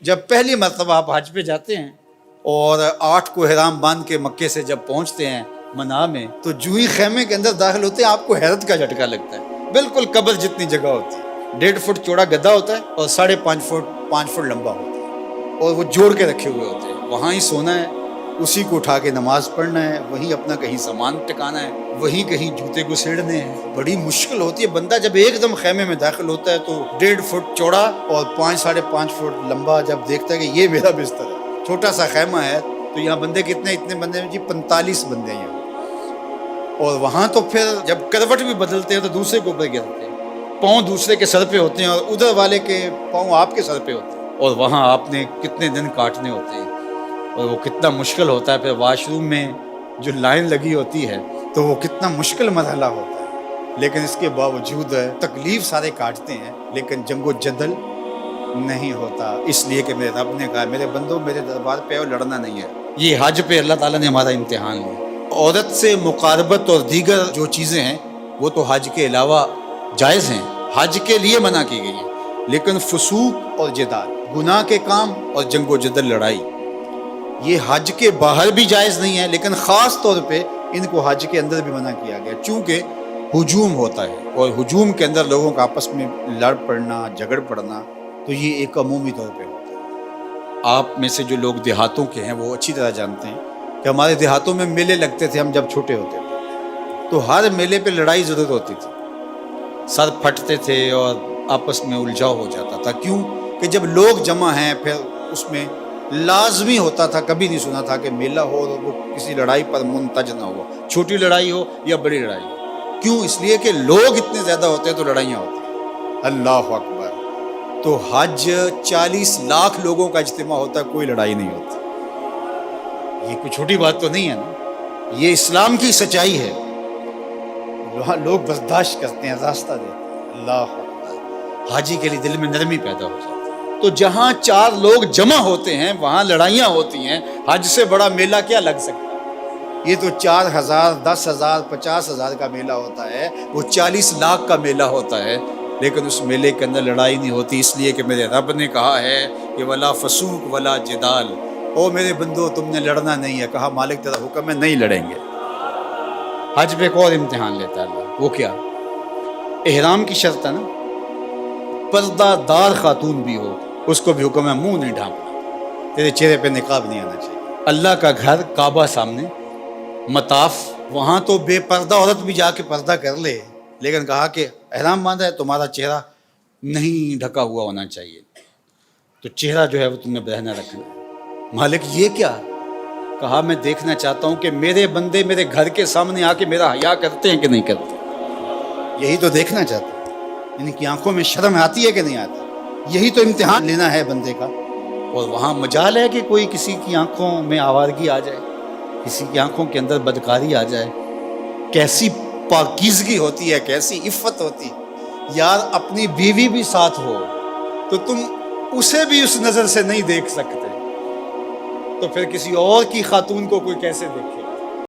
جب پہلی مرتبہ آپ حج پہ جاتے ہیں اور 8 کو احرام باندھ کے مکے سے جب پہنچتے ہیں منا میں، تو جو ہی خیمے کے اندر داخل ہوتے ہیں آپ کو حیرت کا جھٹکا لگتا ہے۔ بالکل قبر جتنی جگہ ہوتی ہے، 1.5 فٹ چوڑا گدا ہوتا ہے اور 5.5 فٹ 5 فٹ لمبا ہوتا ہے، اور وہ جوڑ کے رکھے ہوئے ہوتے ہیں۔ وہاں ہی سونا ہے، اسی کو اٹھا کے نماز پڑھنا ہے، وہیں اپنا کہیں سامان ٹکانا ہے، وہیں کہیں جوتے کو سیڑنے ہیں۔ بڑی مشکل ہوتی ہے۔ بندہ جب ایک دم خیمے میں داخل ہوتا ہے تو 1.5 فٹ چوڑا اور 5.5 فٹ لمبا جب دیکھتا ہے کہ یہ میرا بستر ہے، چھوٹا سا خیمہ ہے، تو یہاں بندے کتنے؟ اتنے بندے ہیں جی، 45 بندے ہیں یہاں۔ اور وہاں تو پھر جب کروٹ بھی بدلتے ہیں تو دوسرے کے اوپر گرتے ہیں، پاؤں دوسرے کے سر پہ ہوتے ہیں اور ادھر والے کے پاؤں آپ کے سر پہ ہوتے ہیں، اور وہاں آپ نے کتنے دن کاٹنے ہوتے ہیں، اور وہ کتنا مشکل ہوتا ہے۔ پھر واش روم میں جو لائن لگی ہوتی ہے تو وہ کتنا مشکل مرحلہ ہوتا ہے، لیکن اس کے باوجود تکلیف سارے کاٹتے ہیں، لیکن جنگ و جدل نہیں ہوتا، اس لیے کہ میرے رب نے کہا میرے بندو میرے دربار پہ اور لڑنا نہیں ہے۔ یہ حج پہ اللہ تعالیٰ نے ہمارا امتحان لیا۔ عورت سے مقاربت اور دیگر جو چیزیں ہیں وہ تو حج کے علاوہ جائز ہیں، حج کے لیے منع کی گئی ہیں، لیکن فسوق اور جدال، گناہ کے کام اور جنگ و جدل، لڑائی، یہ حج کے باہر بھی جائز نہیں ہے، لیکن خاص طور پہ ان کو حج کے اندر بھی منع کیا گیا، چونکہ ہجوم ہوتا ہے، اور ہجوم کے اندر لوگوں کا آپس میں لڑ پڑنا، جھگڑ پڑنا، تو یہ ایک عمومی طور پہ ہوتا ہے۔ آپ میں سے جو لوگ دیہاتوں کے ہیں وہ اچھی طرح جانتے ہیں کہ ہمارے دیہاتوں میں میلے لگتے تھے، ہم جب چھوٹے ہوتے تھے تو ہر میلے پہ لڑائی ضرور ہوتی تھی، سر پھٹتے تھے اور آپس میں الجھاؤ ہو جاتا تھا۔ کیوں کہ جب لوگ جمع ہیں، پھر اس میں لازمی ہوتا تھا، کبھی نہیں سنا تھا کہ میلہ ہو اور وہ کسی لڑائی پر منتج نہ ہو، چھوٹی لڑائی ہو یا بڑی لڑائی ہو۔ کیوں؟ اس لیے کہ لوگ اتنے زیادہ ہوتے ہیں تو لڑائیاں ہوتی ہیں۔ اللہ اکبر! تو حج 40 لاکھ لوگوں کا اجتماع ہوتا ہے، کوئی لڑائی نہیں ہوتی۔ یہ کوئی چھوٹی بات تو نہیں ہے نا، یہ اسلام کی سچائی ہے۔ وہاں لوگ برداشت کرتے ہیں، راستہ دیتے ہیں۔ اللہ اکبر! حاجی کے لیے دل میں نرمی پیدا ہو جاتی ہے۔ تو جہاں 4 لوگ جمع ہوتے ہیں وہاں لڑائیاں ہوتی ہیں۔ حج سے بڑا میلہ کیا لگ سکتا ہے؟ یہ تو 4,000 10,000 50,000 کا میلہ ہوتا ہے، وہ 40 لاکھ کا میلہ ہوتا ہے، لیکن اس میلے کے اندر لڑائی نہیں ہوتی، اس لیے کہ میرے رب نے کہا ہے کہ ولا فسوق ولا جدال، او میرے بندو تم نے لڑنا نہیں ہے۔ کہا مالک تیرا حکم ہے، نہیں لڑیں گے۔ حج پہ ایک اور امتحان لیتا ہے اللہ، وہ کیا؟ احرام کی شرط ہے نا، پردہ دار خاتون بھی ہو اس کو بھی حکم ہے منہ نہیں ڈھانپنا، تیرے چہرے پہ نقاب نہیں آنا چاہیے۔ اللہ کا گھر کعبہ سامنے، مطاف، وہاں تو بے پردہ عورت بھی جا کے پردہ کر لے، لیکن کہا کہ احرام باندھا ہے تمہارا چہرہ نہیں ڈھکا ہوا ہونا چاہیے، تو چہرہ جو ہے وہ تم نے بہنا رکھنا ہے۔ مالک یہ کیا؟ کہا میں دیکھنا چاہتا ہوں کہ میرے بندے میرے گھر کے سامنے آ کے میرا حیا کرتے ہیں کہ نہیں کرتے، یہی تو دیکھنا چاہتا ہوں، ان کی آنکھوں میں شرم آتی ہے کہ نہیں آتی، یہی تو امتحان لینا ہے بندے کا۔ اور وہاں مجال ہے کہ کوئی کسی کی آنکھوں میں آوارگی آ جائے، کسی کی آنکھوں کے اندر بدکاری آ جائے۔ کیسی پاکیزگی ہوتی ہے، کیسی عفت ہوتی ہے یار! اپنی بیوی بھی ساتھ ہو تو تم اسے بھی اس نظر سے نہیں دیکھ سکتے، تو پھر کسی اور کی خاتون کو کوئی کیسے دیکھے؟